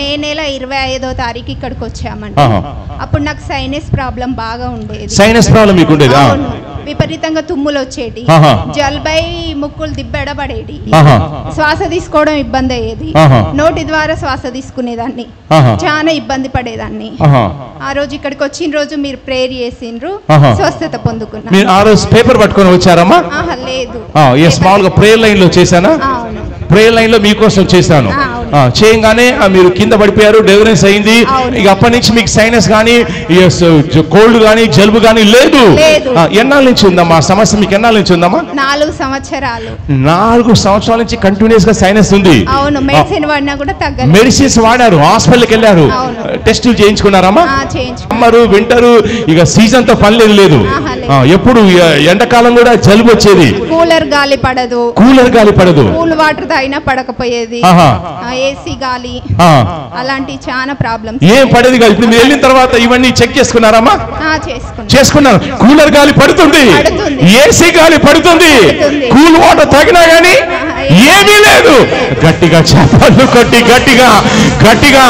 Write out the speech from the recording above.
మే నెల 25వ తారీఖు ఇక్కడికి వచ్చామండి. అప్పుడు నాకు సైనస్ ప్రాబ్లం బాగా ఉండేది. సైనస్ ప్రాబ్లం మీకు ఉండేది? విపరీతంగా తుమ్ములు వచ్చేటి, జలుబై ముక్కులు దిబ్బెడబడేటి, శ్వాస తీసుకోవడం ఇబ్బంది అయ్యేది, నోటి ద్వారా శ్వాస తీసుకునేదాన్ని, చాలా ఇబ్బంది పడేదాన్ని. ఆ రోజు ఇక్కడికి వచ్చిన రోజు మీరు ప్రేయర్ చేసిండ్రు, స్వస్థత పొందుకున్నా. ఆ రోజు పేపర్ పట్టుకొని వచ్చారమ్మా? లేదు, మామూలుగా ప్రేయర్ లైన్ లో చేశానా? ప్రేయర్ లైన్ లో మీకోసం చేశాను. చేయగానే మీరు కింద పడిపోయారు, డెలివరెన్స్ అయింది. ఇక అప్పటి నుంచి మీకు సైనస్ కానీ కోల్డ్ కానీ జలుబు కానీ లేదు. ఎన్నాళ్ళ నుంచి ఉందమ్మా సమస్య? మీకు ఎన్నాళ్ళ నుంచి ఉందమ్మా? 4 సంవత్సరాలు. 4 సంవత్సరాల నుంచి కంటిన్యూస్ గా సైనస్ ఉంది. అవును, మెడిసిన్ వాడినా కూడా తగ్గలేదు. మెడిసిన్స్ వాడారు, హాస్పిటల్కి వెళ్ళారు, టెస్టులు చేయించుకున్నారమ్మా? అమ్మరు వింటారు. ఇక సీజన్ తో పని లేదు. ఎప్పుడు ఎండాకాలం కూడా జలుబు వచ్చేది. కూలర్ గాలి పడదు, కూల్ వాటర్ తాగినా పడకపోయేది, ఏసీ గాలి, అలాంటి చాలా ప్రాబ్లమ్స్. ఏం పడేది కాదు. ఇప్పుడు మీరు వెళ్ళిన తర్వాత ఇవన్నీ చెక్ చేసుకున్నారమ్మా? చేసుకున్నాను. కూలర్ గాలి పడుతుంది, ఏసీ గాలి పడుతుంది, కూల్ వాటర్ తాగినా గానీ ఏమీ లేదు. గట్టిగా చప్పట్లు కొట్టి గట్టిగా